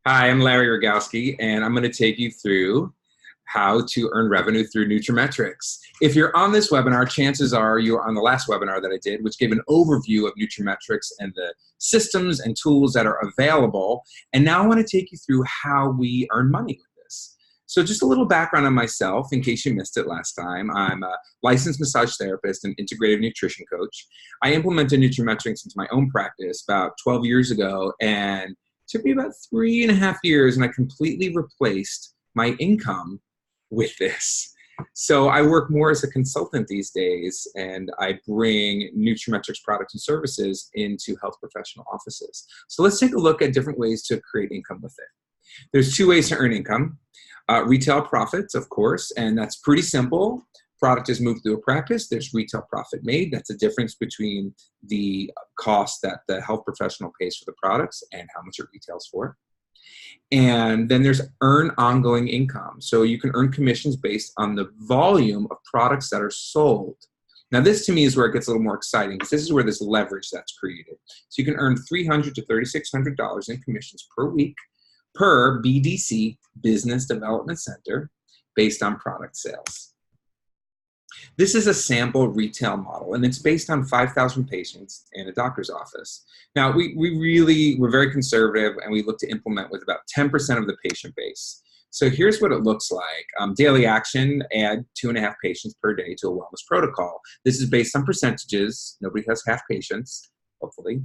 Hi, I'm Larry Rogowsky, and I'm going to take you through how to earn revenue through nutraMetrix. If you're on this webinar, chances are you are on the last webinar that I did, which gave an overview of nutraMetrix and the systems and tools that are available. And now I want to take you through how we earn money with this. So just a little background on myself, in case you missed it last time. I'm a licensed massage therapist and integrative nutrition coach. I implemented nutraMetrix into my own practice about 12 years ago, and it took me about 3.5 years, and I completely replaced my income with this. So I work more as a consultant these days, and I bring nutraMetrix products and services into health professional offices. So let's take a look at different ways to create income with it. There's 2 ways to earn income. Retail profits, of course, and that's pretty simple. Product is moved through a practice. There's retail profit made. That's the difference between the cost that the health professional pays for the products and how much it retails for. And then there's earn ongoing income. So you can earn commissions based on the volume of products that are sold. Now this to me is where it gets a little more exciting, because this is where there's leverage that's created. So you can earn $300 to $3,600 in commissions per week per BDC, Business Development Center, based on product sales. This is a sample retail model, and it's based on 5,000 patients in a doctor's office. Now, we're very conservative, and we look to implement with about 10% of the patient base. So here's what it looks like. Daily action, add 2.5 patients per day to a wellness protocol. This is based on percentages. Nobody has half patients, hopefully.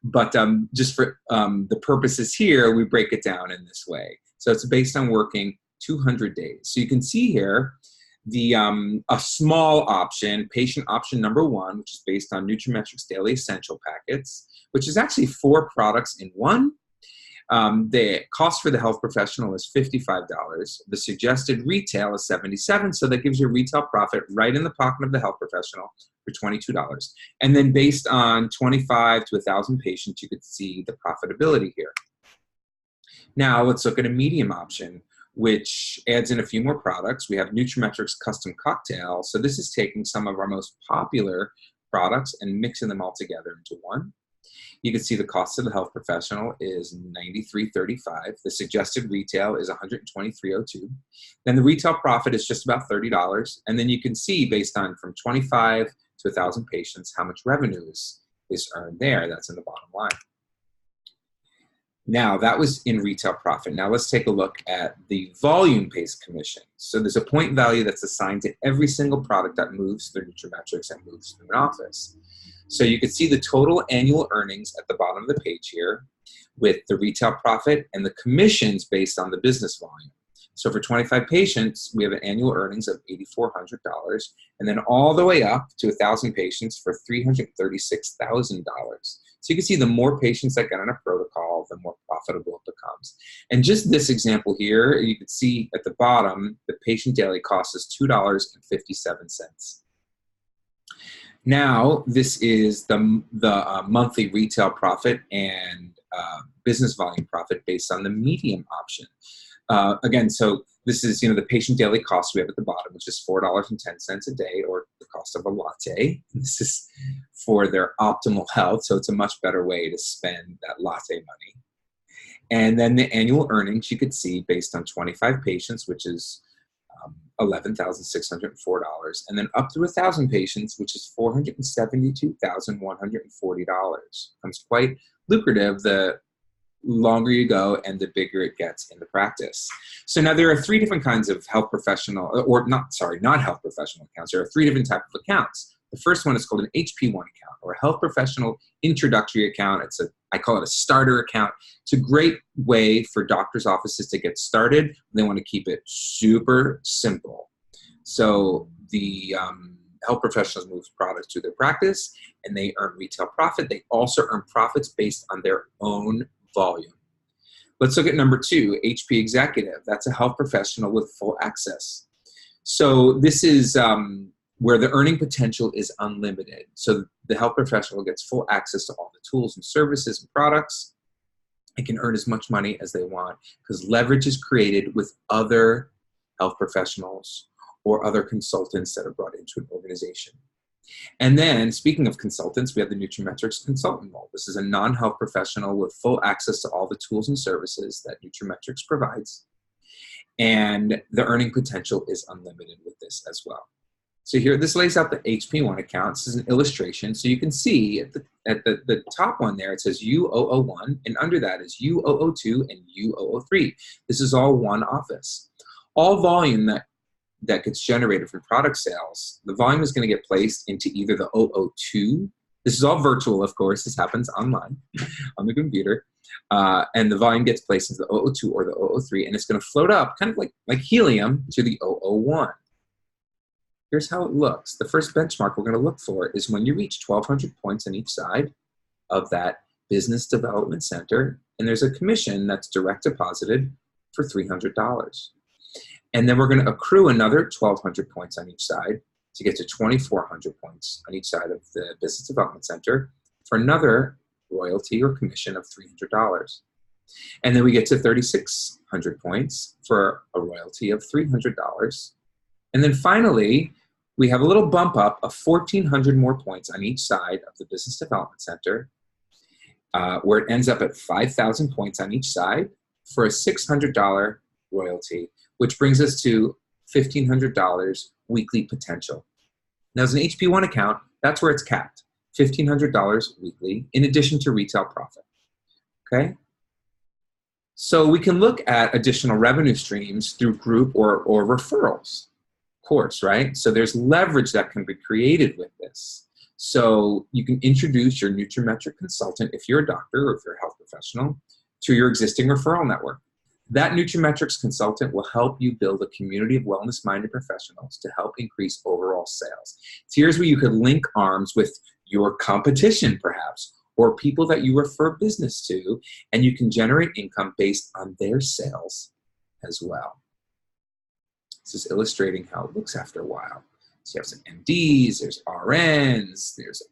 But just for the purposes here, we break it down in this way. So it's based on working 200 days. So you can see here, a small option, patient option number 1, which is based on nutraMetrix Daily Essential Packets, which is actually 4 products in one. The cost for the health professional is $55. The suggested retail is $77, so that gives you a retail profit right in the pocket of the health professional for $22. And then based on 25 to 1,000 patients, you could see the profitability here. Now let's look at a medium option, which adds in a few more products. We have nutraMetrix Custom Cocktail. So this is taking some of our most popular products and mixing them all together into one. You can see the cost of the health professional is $93.35. The suggested retail is $123.02. Then the retail profit is just about $30. And then you can see, based on from 25 to 1,000 patients, how much revenue is earned there. That's in the bottom line. Now, that was in retail profit. Now let's take a look at the volume-based commission. So there's a point value that's assigned to every single product that moves through nutraMetrix and moves through an office. So you can see the total annual earnings at the bottom of the page here, with the retail profit and the commissions based on the business volume. So for 25 patients, we have an annual earnings of $8,400, and then all the way up to 1,000 patients for $336,000. So you can see the more patients that get on a protocol, the more profitable it becomes. And just this example here, you can see at the bottom, the patient daily cost is $2.57. Now, this is the monthly retail profit and business volume profit based on the medium option. Again, so this is, the patient daily cost we have at the bottom, which is $4.10 a day, or the cost of a latte. This is for their optimal health, so it's a much better way to spend that latte money. And then the annual earnings you could see based on 25 patients, which is $11,604, and then up to 1,000 patients, which is $472,140. Becomes quite lucrative the longer you go and the bigger it gets in the practice. So now there are 3 different kinds of health professional, not health professional accounts. There are 3 different types of accounts. The first one is called an HP1 account, or a health professional introductory account. I call it a starter account. It's a great way for doctors' offices to get started. They want to keep it super simple. So the health professionals move products to their practice, and they earn retail profit. They also earn profits based on their own volume. Let's look at number 2, HP Executive. That's a health professional with full access. So this is where the earning potential is unlimited. So the health professional gets full access to all the tools and services and products. It can earn as much money as they want because leverage is created with other health professionals or other consultants that are brought into an organization. And then, speaking of consultants, we have the nutraMetrix consultant role. This is a non-health professional with full access to all the tools and services that nutraMetrix provides. And the earning potential is unlimited with this as well. So here, this lays out the HP1 account. This is an illustration. So you can see at the top one there, it says U001, and under that is U002 and U003. This is all one office. All volume that gets generated from product sales, the volume is going to get placed into either the 002. This is all virtual, of course. This happens online on the computer. And the volume gets placed into the 002 or the 003, and it's going to float up, kind of like helium, to the 001. Here's how it looks. The first benchmark we're going to look for is when you reach 1,200 points on each side of that business development center, and there's a commission that's direct deposited for $300. And then we're going to accrue another 1,200 points on each side to get to 2,400 points on each side of the business development center for another royalty or commission of $300. And then we get to 3,600 points for a royalty of $300. And then finally, we have a little bump up of 1,400 more points on each side of the business development center, where it ends up at 5,000 points on each side for a $600 royalty, which brings us to $1,500 weekly potential. Now, as an HP1 account, that's where it's capped, $1,500 weekly, in addition to retail profit, okay? So we can look at additional revenue streams through group or referrals, of course, right? So there's leverage that can be created with this. So you can introduce your nutraMetrix consultant, if you're a doctor or if you're a health professional, to your existing referral network. That nutraMetrix consultant will help you build a community of wellness-minded professionals to help increase overall sales. So here's where you could link arms with your competition, perhaps, or people that you refer business to, and you can generate income based on their sales as well. This is illustrating how it looks after a while. So you have some MDs, there's RNs, there's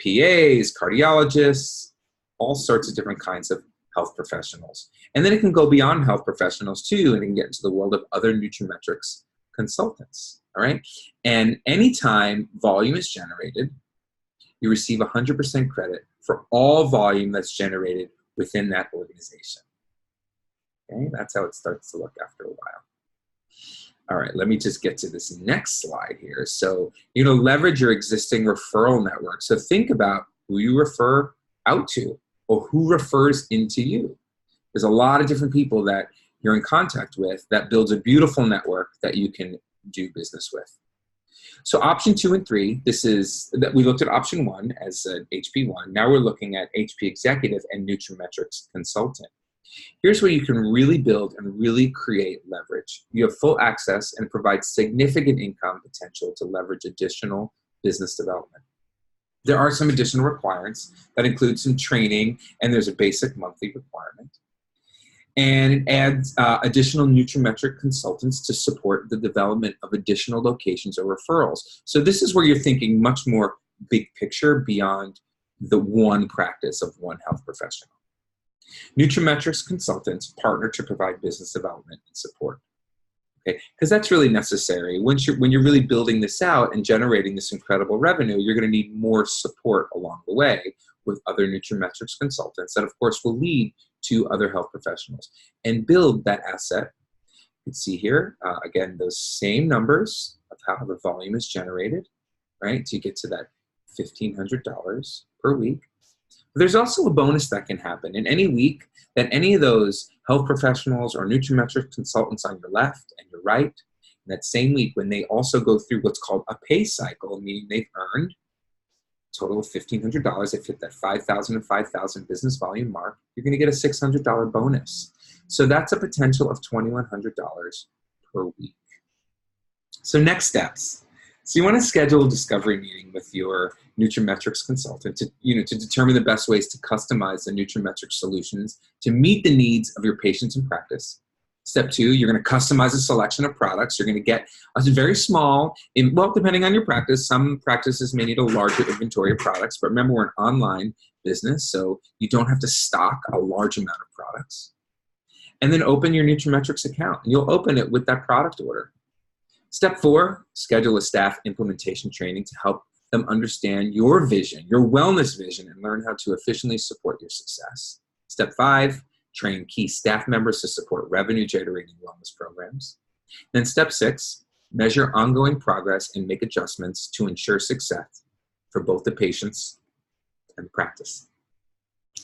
PAs, cardiologists, all sorts of different kinds of health professionals. And then it can go beyond health professionals too, and it can get into the world of other nutraMetrix consultants, all right? And anytime volume is generated, you receive 100% credit for all volume that's generated within that organization. Okay, that's how it starts to look after a while. All right, let me just get to this next slide here. So, leverage your existing referral network. So think about who you refer out to or who refers into you. There's a lot of different people that you're in contact with that builds a beautiful network that you can do business with. So option 2 and 3, we looked at option 1 as an HP1. Now we're looking at HP Executive and nutraMetrix Consultant. Here's where you can really build and really create leverage. You have full access and provide significant income potential to leverage additional business development. There are some additional requirements that include some training, and there's a basic monthly requirement. And it adds additional nutraMetrix consultants to support the development of additional locations or referrals. So this is where you're thinking much more big picture beyond the one practice of one health professional. nutraMetrix consultants partner to provide business development and support. Okay, because that's really necessary. When you're really building this out and generating this incredible revenue, you're going to need more support along the way with other nutraMetrix consultants that, of course, will lead to other health professionals and build that asset. You can see here, again, those same numbers of how the volume is generated, right, to get to that $1,500 per week. But there's also a bonus that can happen in any week that any of those health professionals or nutraMetrix consultants on your left and your right, in that same week, when they also go through what's called a pay cycle, meaning they've earned a total of $1,500, they've hit that 5,000 and 5,000 business volume mark, you're going to get a $600 bonus. So that's a potential of $2,100 per week. So next steps. So you want to schedule a discovery meeting with your nutraMetrix consultant to determine the best ways to customize the nutraMetrix solutions to meet the needs of your patients in practice. Step 2, you're going to customize a selection of products. You're going to get a very small, well, depending on your practice, some practices may need a larger inventory of products, but remember, we're an online business, so you don't have to stock a large amount of products. And then open your nutraMetrix account, and you'll open it with that product order. Step 4, schedule a staff implementation training to help them understand your vision, your wellness vision, and learn how to efficiently support your success. Step 5, train key staff members to support revenue-generating wellness programs. Then step 6, measure ongoing progress and make adjustments to ensure success for both the patients and the practice.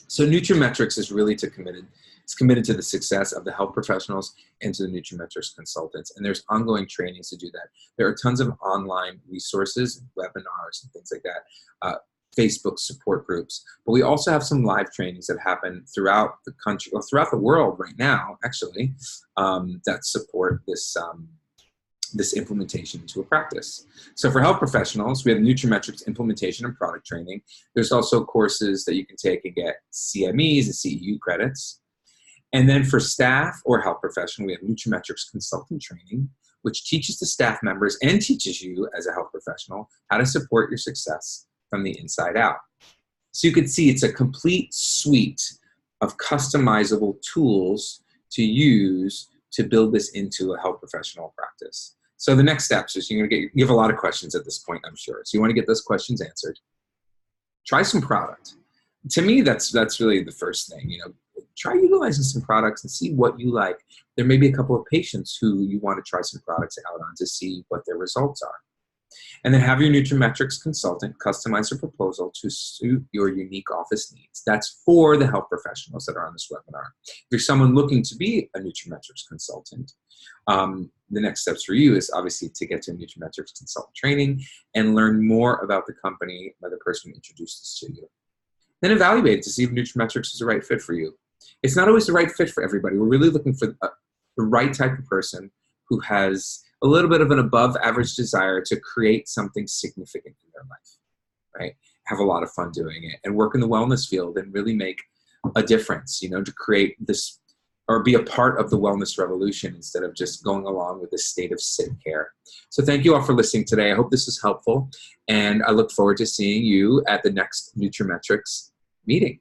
So nutraMetrix is really committed to the success of the health professionals and to the nutraMetrix consultants. And there's ongoing trainings to do that. There are tons of online resources, webinars, and things like that, Facebook support groups. But we also have some live trainings that happen throughout the country, or throughout the world right now, actually, that support this this implementation into a practice. So for health professionals, we have nutraMetrix implementation and product training. There's also courses that you can take and get CMEs and CEU credits. And then for staff or health professional, we have nutraMetrix consultant training, which teaches the staff members and teaches you as a health professional how to support your success from the inside out. So you can see it's a complete suite of customizable tools to use to build this into a health professional practice. So the next steps is you have a lot of questions at this point, I'm sure. So you want to get those questions answered. Try some product. To me, that's really the first thing. Try utilizing some products and see what you like. There may be a couple of patients who you want to try some products out on to see what their results are. And then have your nutraMetrix consultant customize a proposal to suit your unique office needs. That's for the health professionals that are on this webinar. If you're someone looking to be a nutraMetrix consultant, the next steps for you is obviously to get to a nutraMetrix consultant training and learn more about the company by the person who introduced this to you. Then evaluate to see if nutraMetrix is the right fit for you. It's not always the right fit for everybody. We're really looking for the right type of person who has a little bit of an above average desire to create something significant in their life, right? Have a lot of fun doing it and work in the wellness field and really make a difference, to create this or be a part of the wellness revolution instead of just going along with this state of sick care. So thank you all for listening today. I hope this was helpful, and I look forward to seeing you at the next nutraMetrix meeting.